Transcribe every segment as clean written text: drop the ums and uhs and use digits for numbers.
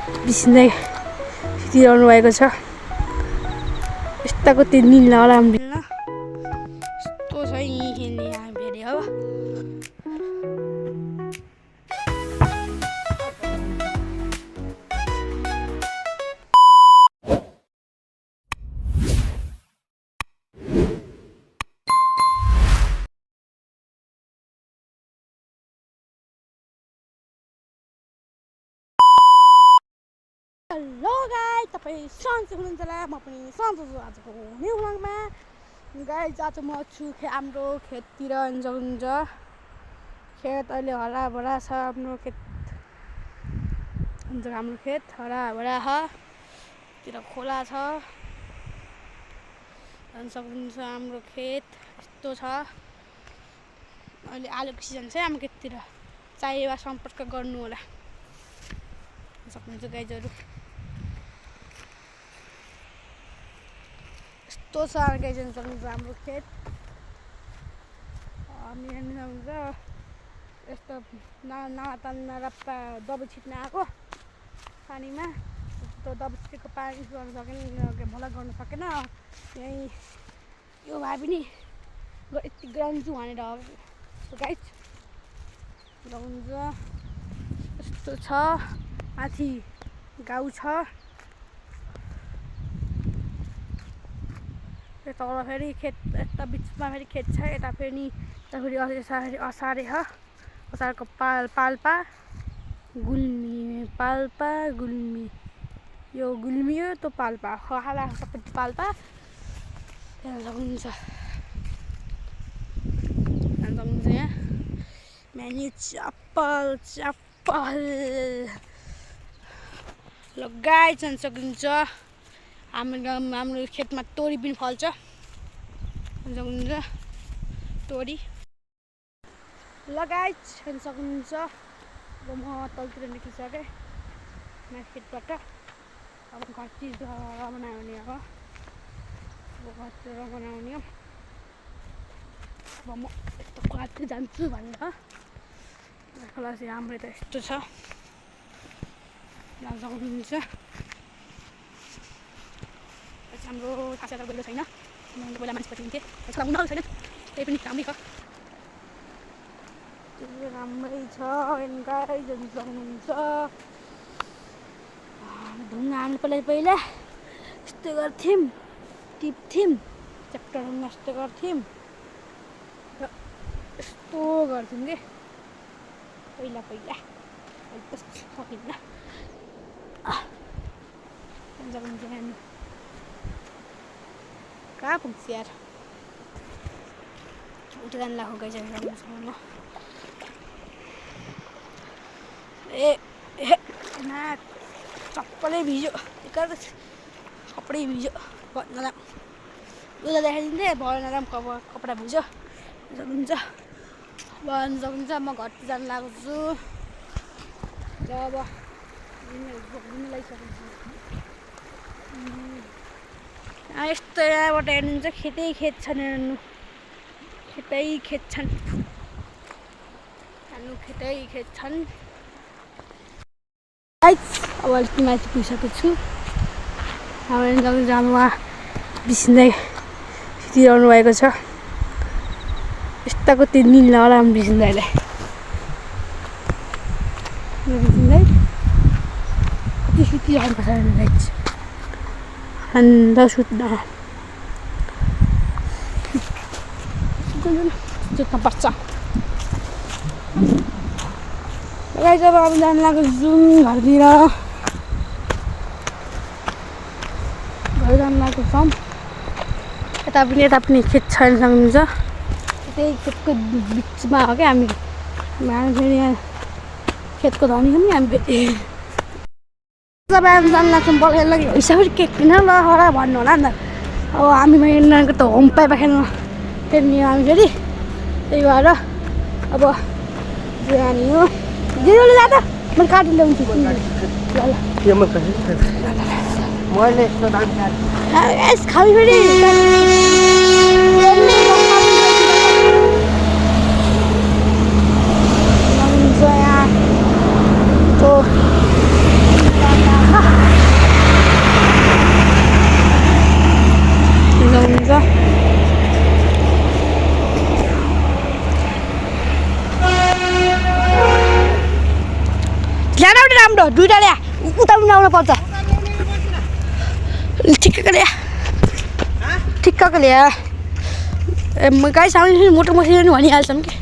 बिस्दै सुतिरहनु भएको छ। यस्ताको 3 दिन होला हामी खेल्न। यस्तो छ यहीँ खेल्ने हामी फेरि हो। हेलो गाइस, तपाईँ सन्चै हुनुहुन्छ होला। म पनि सन्चो छु। आजको न्यू व्लगमा गाइस आज म छु हाम्रो खेततिर हुन्छ। खेत अहिले हराभरा छ। हाम्रो खेत हुन्छ, हाम्रो खेत हराभरा छ। तिर खोला छ सक्नुहुन्छ। हाम्रो खेत यस्तो छ। अहिले आलुको सिजन छ हाम्रो खेततिर। चाहिएमा सम्पर्क गर्नु होला सक्नुहुन्छ गाइजहरू। यस्तो छ गाइजहरू सक्नुहुन्छ हाम्रो खेत। हामी हेर्नुहुन्छ यस्तो नातानमा रप्पा दबाई छिट्न आएको पानीमा। त्यो दबाई छिटेको पानी गर्नु सकेन, भला गर्नु सकेन। यहीँ यो भए पनि यति ग्रान्छु भनेर गाइस हुन्छ। यस्तो छ। माथि गाउँ छ। तल फेरि खेत, यता बिचमा फेरि खेत छ। यता फेरि असारे छ। असारको पाल्पा गुल्मी, पाल्पा गुल्मी। यो गुल्मी हो, त्यो पाल्पा खला सबै पाल्पा हुन्छ। यहाँ मेन्यु चप्पल लगाइ सक्नुहुन्छ। हाम्रो खेतमा तोरी पनि फल्छ सक्नुहुन्छ। तोरी लगाइ सक्नुहुन्छ। अब म तलतिर निस्किसकेँ मार्केटबाट। अब घरतिर बनाउने अब घरतिर बनाउने। अब म यस्तो खोलातिर जान्छु भनेर। खोला चाहिँ हाम्रो त यस्तो छ सक्नुहुन्छ। हाम्रो खासा त गएको छैन। पहिला मान्छे पठाइन्थेँ उनीहरू छैन। त्यही पनि राम्रै छ। त्यो राम्रै छ गाई जति सक्नुहुन्छ। ढुङ्गा हामी पहिला यस्तो गर्थ्यौँ, टिप्थ्यौँ, च्याप्टरमा यस्तो गर्थ्यौँ र यस्तो गर्थ्यौँ कि पहिला अहिले त सकिन्न सक्नुहुन्छ। कहाँ पुग्छ यार, उठे जानु लाग्यो गइसकेको म। ना चप्पलै भिज्यो, कपडै भिज्यो। नराम लुगा देखाइदिँदै भयो, नराम कपडा भिज्यो सक्नुहुन्छ। भन्नु सक्नुहुन्छ। म घरतिर जानु लागेको छु। जब घुम्नु लागिसकेको छु। यस्तो यहाँबाट हेर्नुहुन्छ खेतै खेत छन्। हेर्नु खेतै खेत छन्। हेर्नु खेतै खेत छन्। अब अलिक माथि पुगिसकेको छु। हाम्रो उहाँ बिस्दै सुतिरहनु भएको छ। यस्ताको 3 दिन होला हामी बिस्दैलाई। बिस्दै कति सुतिरहनु पर्छ गाइस। अन्त सुत्न पर्छ। गाइस अब हामी जानु लागेको छौँ घरतिर। घर जानु लागेको छौँ। यता पनि खेत छैन सक्नुहुन्छ। त्यही खेतको बिचमा हो क्या हामी फेरि यहाँ खेतको धनी हो नि हामी फेरि। जब हामी जानु लाग्छौँ बल खेल्न हिसाबले के किन ल हरा भन्नु होला नि त। अब हामी नानीको त होम पाइप खेल्ने हामी फेरि। त्यही भएर अब जाने हो। दिदीले जाँदा म काटी ल्याउँछु। मैले यस्तो दाम खाबी फेरि दुईटा ल्या उता पनि आउनु पर्छ ठिक्कको ल्या ठिक्कको ल्या ए म गाई साउन्ड मोटो मसिनो नि भनिहाल्छौँ कि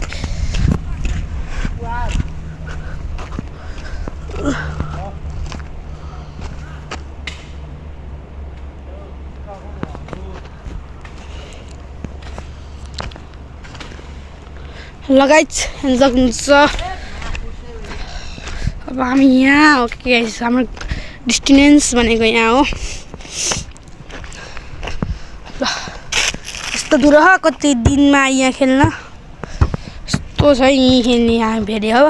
लगाइच सक्नुहुन्छ अब हामी यहाँ हो कि हाम्रो डेस्टिनेन्स भनेको यहाँ हो ल यस्तो दूर हो कति दिनमा यहाँ खेल्न यस्तो छ यहीँ खेल्ने यहाँ भेटे हो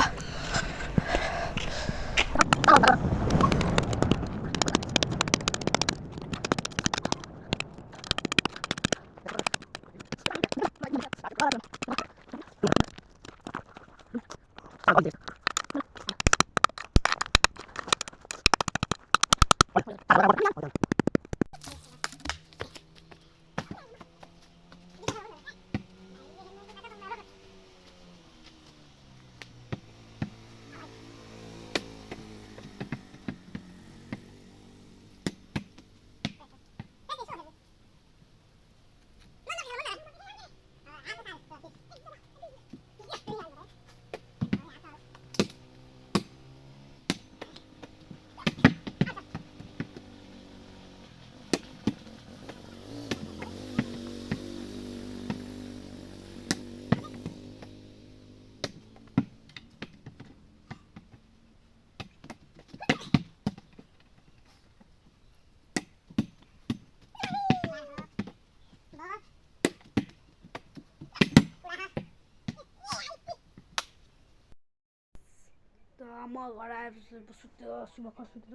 म घर आएर सुत्थ्यो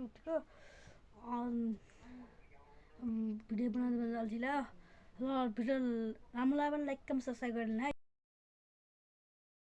उठेको भिडियो बनाउँदा अल्छी ल भिडियो राम्रो लाग्यो भने लाइक कमेन्ट सब्सक्राइब गर्नु है